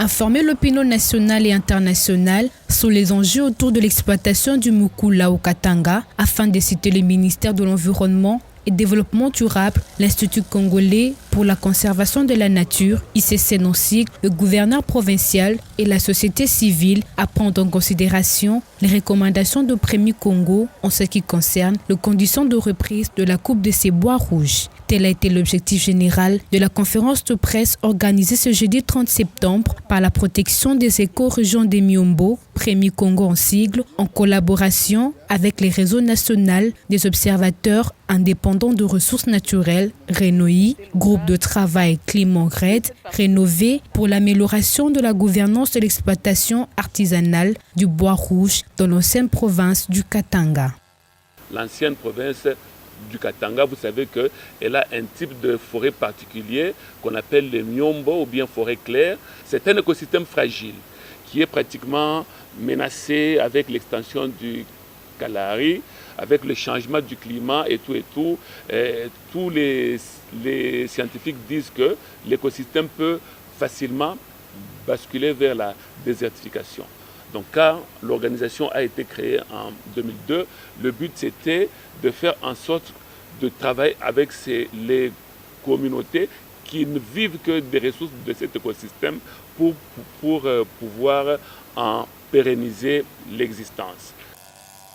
Informer l'opinion nationale et internationale sur les enjeux autour de l'exploitation du Mukula au Katanga afin de citer le ministère de l'Environnement et Développement durable, l'Institut congolais pour la conservation de la nature, ICC Nonsig, le gouverneur provincial et la société civile à prendre en considération les recommandations de Premier Congo en ce qui concerne les conditions de reprise de la coupe de ces bois rouges. Tel a été l'objectif général de la conférence de presse organisée ce jeudi 30 septembre par la protection des éco-régions des Miombo, Premier Congo en sigle, en collaboration avec les réseaux nationaux des observateurs indépendants de ressources naturelles, RENOI, groupe de travail Climat RED, rénové pour l'amélioration de la gouvernance de l'exploitation artisanale du bois rouge dans l'ancienne province du Katanga. L'ancienne province du Katanga, vous savez qu'elle a un type de forêt particulier qu'on appelle les Miombo ou bien forêt claire. C'est un écosystème fragile qui est pratiquement menacé avec l'extension du Kalahari, avec le changement du climat et tout. Tous les scientifiques disent que l'écosystème peut facilement basculer vers la désertification. Donc quand l'organisation a été créée en 2002, le but c'était de faire en sorte de travailler avec les communautés qui ne vivent que des ressources de cet écosystème pour pouvoir en pérenniser l'existence.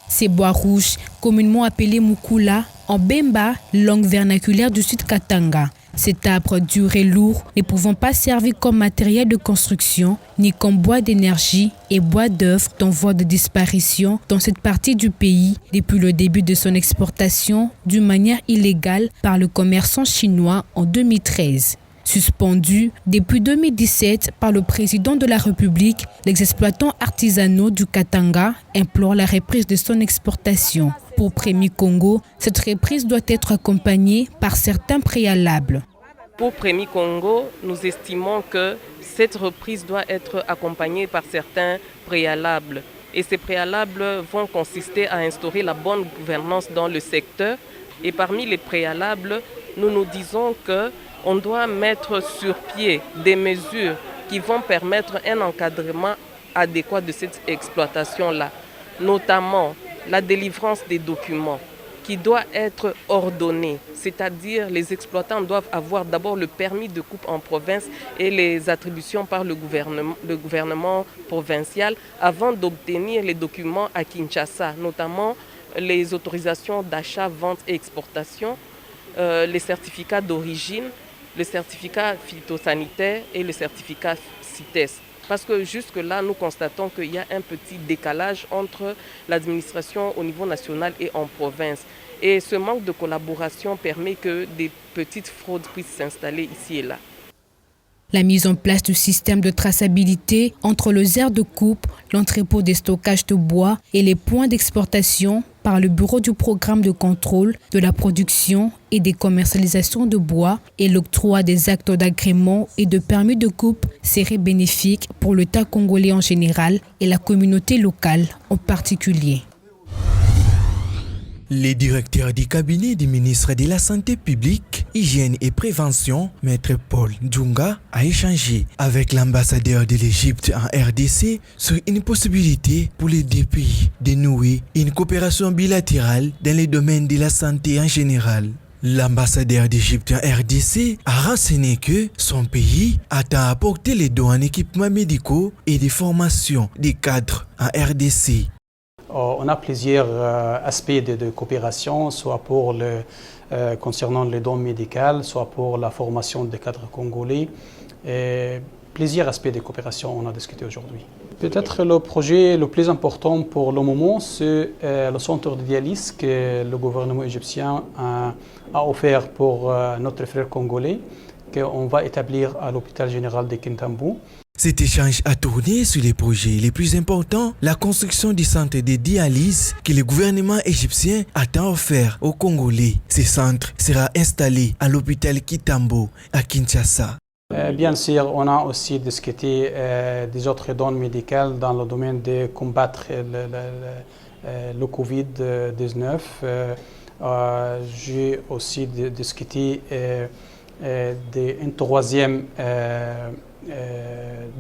Ces bois rouges, communément appelés Mukula, en Bemba, langue vernaculaire du Sud Katanga. Cet arbre dur et lourd ne pouvant pas servir comme matériel de construction, ni comme bois d'énergie et bois d'œuvre en voie de disparition dans cette partie du pays depuis le début de son exportation d'une manière illégale par le commerçant chinois en 2013. Suspendu depuis 2017 par le président de la République, les exploitants artisanaux du Katanga implorent la reprise de son exportation. Pour Premier Congo, cette reprise doit être accompagnée par certains préalables. Pour Premier Congo, nous estimons que cette reprise doit être accompagnée par certains préalables. Et ces préalables vont consister à instaurer la bonne gouvernance dans le secteur. Et parmi les préalables, nous disons qu'on doit mettre sur pied des mesures qui vont permettre un encadrement adéquat de cette exploitation-là, notamment la délivrance des documents qui doit être ordonnée, c'est-à-dire les exploitants doivent avoir d'abord le permis de coupe en province et les attributions par le gouvernement provincial avant d'obtenir les documents à Kinshasa, notamment les autorisations d'achat, vente et exportation, les certificats d'origine, le certificat phytosanitaire et le certificat CITES. Parce que jusque-là, nous constatons qu'il y a un petit décalage entre l'administration au niveau national et en province. Et ce manque de collaboration permet que des petites fraudes puissent s'installer ici et là. La mise en place du système de traçabilité entre les aires de coupe, l'entrepôt de stockage de bois et les points d'exportation par le Bureau du programme de contrôle de la production et des commercialisations de bois et l'octroi des actes d'agrément et de permis de coupe serait bénéfique pour l'État congolais en général et la communauté locale en particulier. Le directeur du cabinet du ministre de la Santé publique, Hygiène et Prévention, Maître Paul Djunga, a échangé avec l'ambassadeur de l'Égypte en RDC sur une possibilité pour les deux pays de nouer une coopération bilatérale dans les domaines de la santé en général. L'ambassadeur d'Égypte en RDC a renseigné que son pays attend à apporter les dons en équipements médicaux et de formation des cadres en RDC. On a plusieurs aspects de coopération, soit concernant les dons médicaux, soit pour la formation des cadres congolais. Et plusieurs aspects de coopération on a discuté aujourd'hui. Peut-être le projet le plus important pour le moment, c'est le centre de dialyse que le gouvernement égyptien a offert pour notre frère congolais, qu'on va établir à l'hôpital général de Kintambo. Cet échange a tourné sur les projets les plus importants, la construction du centre de dialyse que le gouvernement égyptien a tant offert aux Congolais. Ce centre sera installé à l'hôpital Kitambo à Kinshasa. Bien sûr, on a aussi discuté des autres dons médicaux dans le domaine de combattre le Covid-19. J'ai aussi discuté une troisième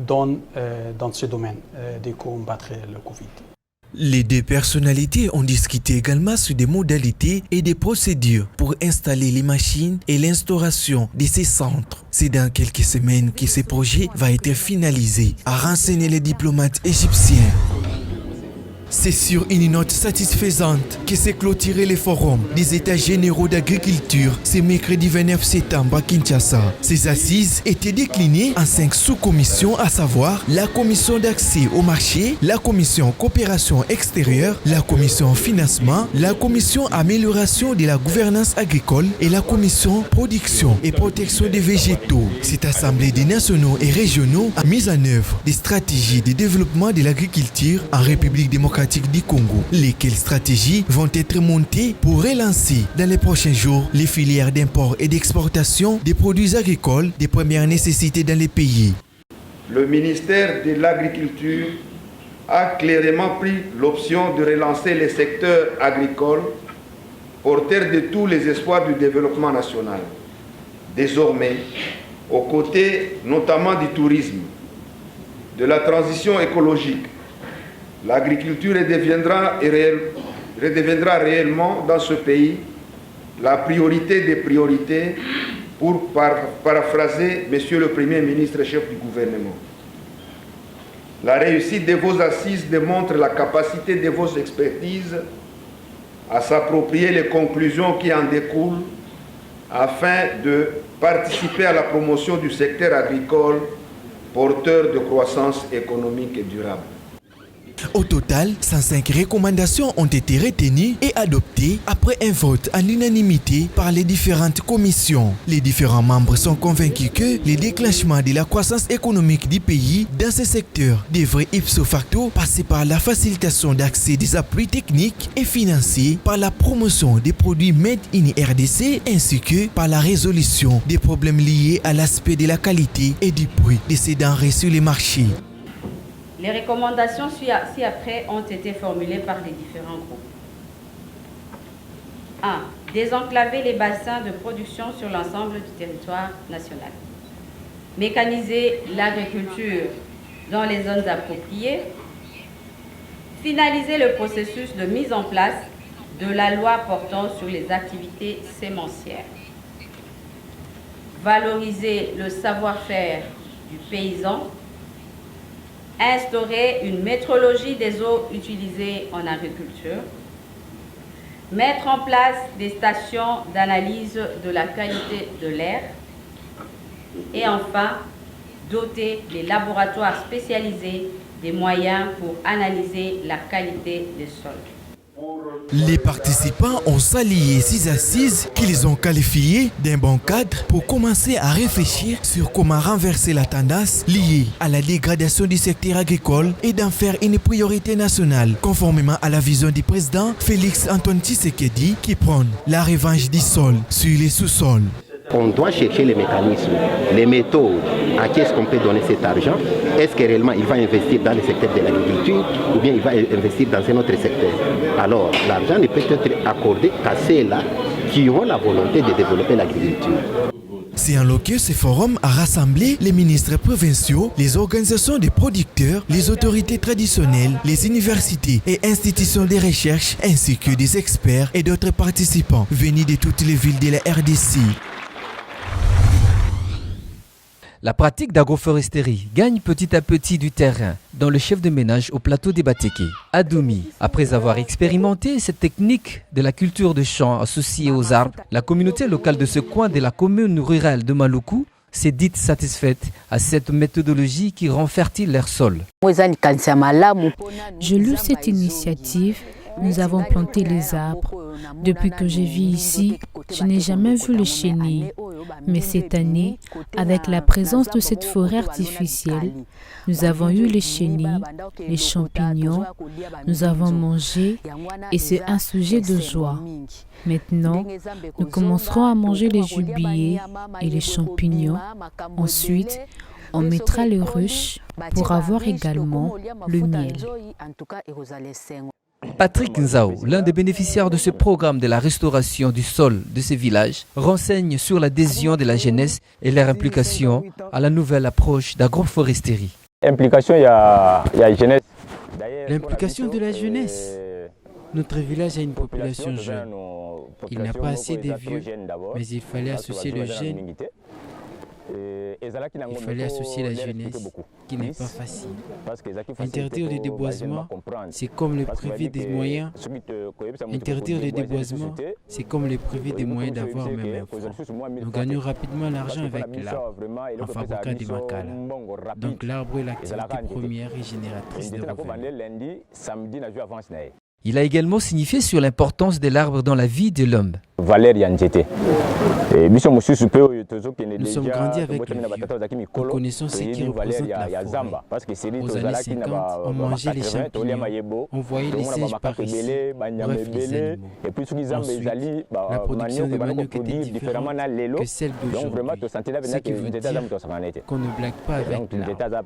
donne dans ce domaine de combattre le Covid. Les deux personnalités ont discuté également sur des modalités et des procédures pour installer les machines et l'instauration de ces centres. C'est dans quelques semaines que ce projet va être finalisé, a renseigné les diplomates égyptiens. C'est sur une note satisfaisante que s'est clôturé le forum des États généraux d'agriculture ce mercredi 29 septembre à Kinshasa. Ces assises étaient déclinées en 5 sous-commissions, à savoir la commission d'accès au marché, la commission coopération extérieure, la commission financement, la commission amélioration de la gouvernance agricole et la commission production et protection des végétaux. Cette assemblée des nationaux et régionaux a mis en œuvre des stratégies de développement de l'agriculture en République démocratique du Congo, lesquelles stratégies vont être montées pour relancer dans les prochains jours les filières d'import et d'exportation des produits agricoles de première nécessité dans les pays. Le ministère de l'Agriculture a clairement pris l'option de relancer les secteurs agricoles, porteurs de tous les espoirs du développement national. Désormais, aux côtés notamment du tourisme, de la transition écologique, l'agriculture redeviendra réellement dans ce pays la priorité des priorités, pour paraphraser Monsieur le Premier ministre, chef du gouvernement. La réussite de vos assises démontre la capacité de vos expertises à s'approprier les conclusions qui en découlent afin de participer à la promotion du secteur agricole porteur de croissance économique et durable. Au total, 105 recommandations ont été retenues et adoptées après un vote en unanimité par les différentes commissions. Les différents membres sont convaincus que le déclenchement de la croissance économique du pays dans ce secteur devrait ipso facto passer par la facilitation d'accès des appuis techniques et financiers, par la promotion des produits Made in RDC ainsi que par la résolution des problèmes liés à l'aspect de la qualité et du prix de ces denrées sur les marchés. Les recommandations ci-après ont été formulées par les différents groupes. 1. Désenclaver les bassins de production sur l'ensemble du territoire national. Mécaniser l'agriculture dans les zones appropriées. Finaliser le processus de mise en place de la loi portant sur les activités sémencières. Valoriser le savoir-faire du paysan. Instaurer une métrologie des eaux utilisées en agriculture, mettre en place des stations d'analyse de la qualité de l'air et enfin, doter les laboratoires spécialisés des moyens pour analyser la qualité des sols. Les participants ont salué ces assises qu'ils ont qualifiées d'un bon cadre pour commencer à réfléchir sur comment renverser la tendance liée à la dégradation du secteur agricole et d'en faire une priorité nationale, conformément à la vision du président Félix Antoine Tshisekedi qui prône la revanche du sol sur les sous-sols. On doit chercher les mécanismes, les méthodes, à qui est-ce qu'on peut donner cet argent. Est-ce que réellement il va investir dans le secteur de l'agriculture ou bien il va investir dans un autre secteur? Alors l'argent ne peut être accordé qu'à ceux-là qui ont la volonté de développer l'agriculture. C'est en lot que ce forum a rassemblé les ministres provinciaux, les organisations des producteurs, les autorités traditionnelles, les universités et institutions de recherche, ainsi que des experts et d'autres participants venus de toutes les villes de la RDC. La pratique d'agroforesterie gagne petit à petit du terrain dans le chef de ménage au plateau des Batéké, à Doumi. Après avoir expérimenté cette technique de la culture de champs associée aux arbres, la communauté locale de ce coin de la commune rurale de Maluku s'est dite satisfaite à cette méthodologie qui rend fertile leur sol. Je loue cette initiative. Nous avons planté les arbres. Depuis que je vis ici, je n'ai jamais vu le chenil. Mais cette année, avec la présence de cette forêt artificielle, nous avons eu les chenilles, les champignons, nous avons mangé et c'est un sujet de joie. Maintenant, nous commencerons à manger les gibiers et les champignons. Ensuite, on mettra les ruches pour avoir également le miel. Patrick Nzao, l'un des bénéficiaires de ce programme de la restauration du sol de ces villages, renseigne sur l'adhésion de la jeunesse et leur implication à la nouvelle approche d'agroforesterie. Implication, il y a jeunesse. L'implication de la jeunesse. Notre village a une population jeune. Il n'a pas assez de vieux, mais il fallait associer le jeune. Il fallait associer la jeunesse, qui n'est pas facile. Interdire le déboisement, c'est comme le priver des moyens. Interdire le déboisement, c'est comme le priver des moyens d'avoir même un franc. Nous gagnons rapidement l'argent avec l'arbre, en fabriquant des makala. Donc l'arbre est l'activité première et génératrice de revenus. Il a également signifié sur l'importance de l'arbre dans la vie de l'homme. Nous sommes grandis avec le vieux. Nous connaissons ce qui représente la forêt. Aux années 50, on mangeait les champignons, on voyait les singes par ici, bref, les animaux. Ensuite, la production de manioc était différente que celle d'aujourd'hui, ce qui veut dire qu'on ne blague pas avec l'arbre.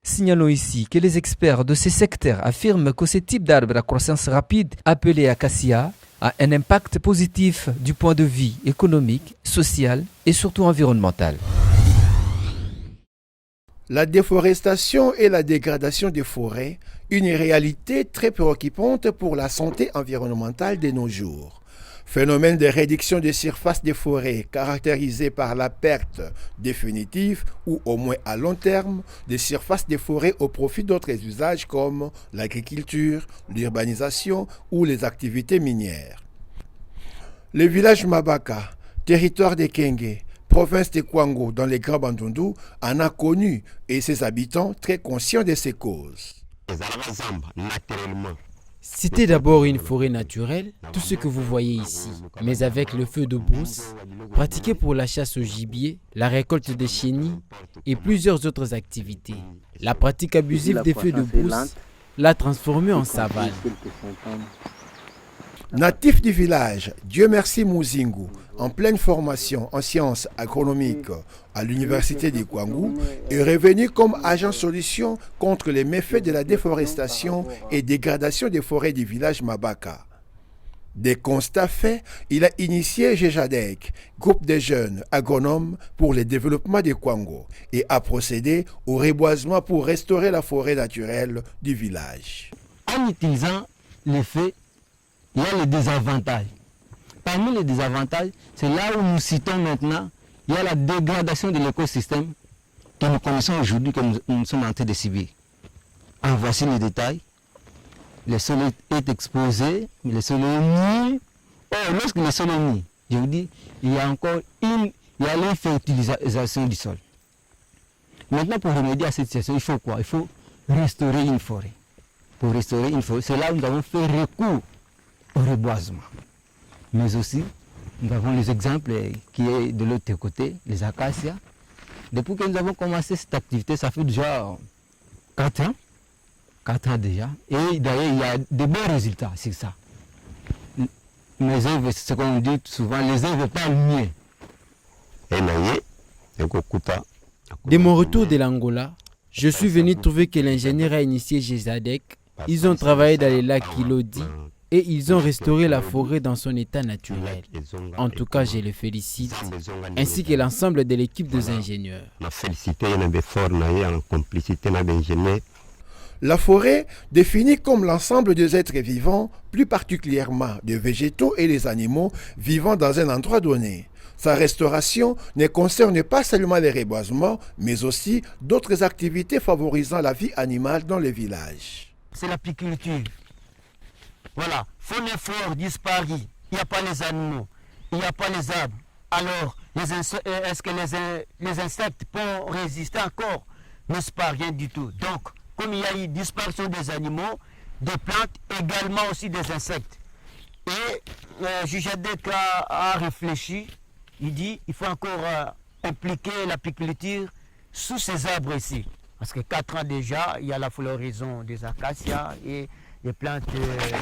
Signalons ici que les experts de ces secteurs affirment que ce type d'arbre à croissance rapide, appelé acacia, a un impact positif du point de vue économique, social et surtout environnemental. La déforestation et la dégradation des forêts, une réalité très préoccupante pour la santé environnementale de nos jours. Phénomène de réduction des surfaces des forêts caractérisé par la perte définitive ou au moins à long terme des surfaces des forêts au profit d'autres usages comme l'agriculture, l'urbanisation ou les activités minières. Le village Mabaka, territoire des Kenge, province de Kwango dans les Grands Bandundu, en a connu et ses habitants très conscients de ses causes. C'était d'abord une forêt naturelle, tout ce que vous voyez ici, mais avec le feu de brousse, pratiqué pour la chasse au gibier, la récolte des chenilles et plusieurs autres activités. La pratique abusive des feux de brousse l'a transformé en savane. Natif du village, Dieu merci Muzingu, en pleine formation en sciences agronomiques à l'université de Kwangu, est revenu comme agent solution contre les méfaits de la déforestation et dégradation des forêts du village Mabaka. Des constats faits, il a initié GEJADEC, groupe de jeunes agronomes pour le développement de Kwango, et a procédé au reboisement pour restaurer la forêt naturelle du village. En utilisant les faits, il y a les désavantages. Parmi les désavantages, c'est là où nous citons maintenant, il y a la dégradation de l'écosystème que nous connaissons aujourd'hui, que nous sommes en train de subir. En voici les détails. Le sol est exposé, le sol est nu. Oh, lorsque le sol est nu, je vous dis, il y a encore l'infertilisation du sol. Maintenant, pour remédier à cette situation, il faut quoi? Il faut restaurer une forêt. Pour restaurer une forêt, c'est là où nous avons fait recours au reboisement. Mais aussi, nous avons les exemples qui est de l'autre côté, les acacias. Depuis que nous avons commencé cette activité, ça fait déjà 4 ans. 4 ans déjà. Et d'ailleurs, il y a de bons résultats, c'est ça. Les œuvres, c'est ce qu'on dit souvent, les œuvres parlent mieux. Dès mon retour de l'Angola, je suis venu trouver que l'ingénieur a initié GEJADEC. Ils ont travaillé dans les lacs Kilodi et ils ont restauré la forêt dans son état naturel. En tout cas, je les félicite, ainsi que l'ensemble de l'équipe des ingénieurs. La forêt, définie comme l'ensemble des êtres vivants, plus particulièrement des végétaux et les animaux vivant dans un endroit donné. Sa restauration ne concerne pas seulement les reboisements, mais aussi d'autres activités favorisant la vie animale dans les villages. C'est l'apiculture. Voilà, faune et flore disparu, il n'y a pas les animaux, il n'y a pas les arbres. Alors, est-ce que les insectes peuvent résister encore? N'est-ce pas, rien du tout. Donc, comme il y a eu disparition des animaux, des plantes, également aussi des insectes. Et GEJADEC a réfléchi, il dit il faut encore impliquer l'apiculture sous ces arbres ici. Parce que 4 ans déjà, il y a la floraison des acacias et des plantes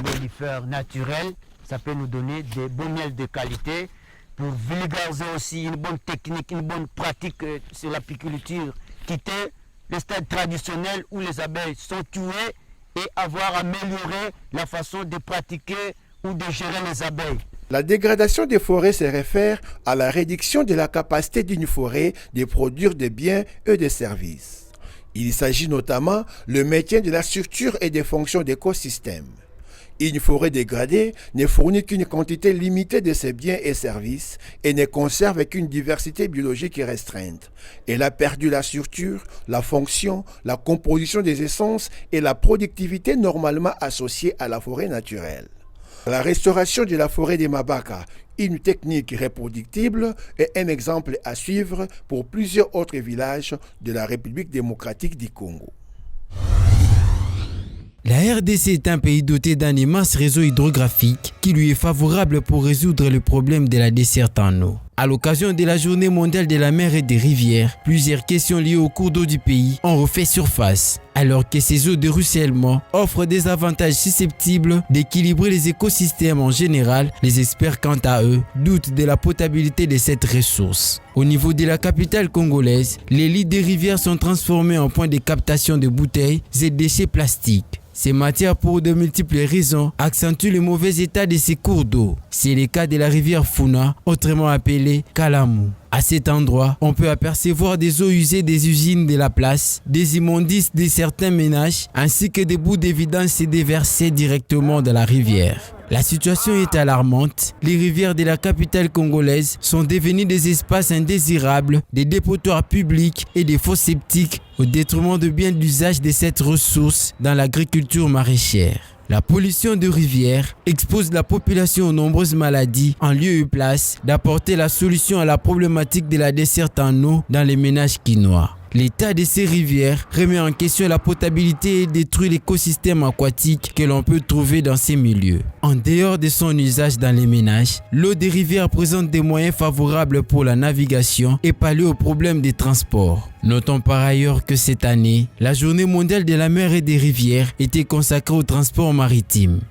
mellifères naturelles. Ça peut nous donner des bons miels de qualité pour vulgariser aussi une bonne technique, une bonne pratique sur l'apiculture, quitter le stade traditionnel où les abeilles sont tuées et avoir amélioré la façon de pratiquer ou de gérer les abeilles. La dégradation des forêts se réfère à la réduction de la capacité d'une forêt de produire des biens et des services. Il s'agit notamment le maintien de la structure et des fonctions d'écosystèmes. Une forêt dégradée ne fournit qu'une quantité limitée de ses biens et services et ne conserve qu'une diversité biologique restreinte. Elle a perdu la structure, la fonction, la composition des essences et la productivité normalement associées à la forêt naturelle. La restauration de la forêt des Mabaka, une technique reproductible, est un exemple à suivre pour plusieurs autres villages de la République démocratique du Congo. La RDC est un pays doté d'un immense réseau hydrographique qui lui est favorable pour résoudre le problème de la desserte en eau. À l'occasion de la Journée mondiale de la mer et des rivières, plusieurs questions liées au cours d'eau du pays ont refait surface, alors que ces eaux de ruissellement offrent des avantages susceptibles d'équilibrer les écosystèmes en général. Les experts, quant à eux, doutent de la potabilité de cette ressource. Au niveau de la capitale congolaise, les lits des rivières sont transformés en points de captation de bouteilles et déchets plastiques. Ces matières, pour de multiples raisons, accentuent le mauvais état de ces cours d'eau. C'est le cas de la rivière Funa, autrement appelée Kalamu. À cet endroit, on peut apercevoir des eaux usées des usines de la place, des immondices de certains ménages, ainsi que des bouts de vidange déversés directement dans la rivière. La situation est alarmante. Les rivières de la capitale congolaise sont devenues des espaces indésirables, des dépotoirs publics et des fosses septiques au détriment de bien d'usage de cette ressource dans l'agriculture maraîchère. La pollution de rivières expose la population aux nombreuses maladies en lieu et place d'apporter la solution à la problématique de la desserte en eau dans les ménages quinois. L'état de ces rivières remet en question la potabilité et détruit l'écosystème aquatique que l'on peut trouver dans ces milieux. En dehors de son usage dans les ménages, l'eau des rivières présente des moyens favorables pour la navigation et pallie aux problèmes des transports. Notons par ailleurs que cette année, la Journée mondiale de la mer et des rivières était consacrée au transport maritime.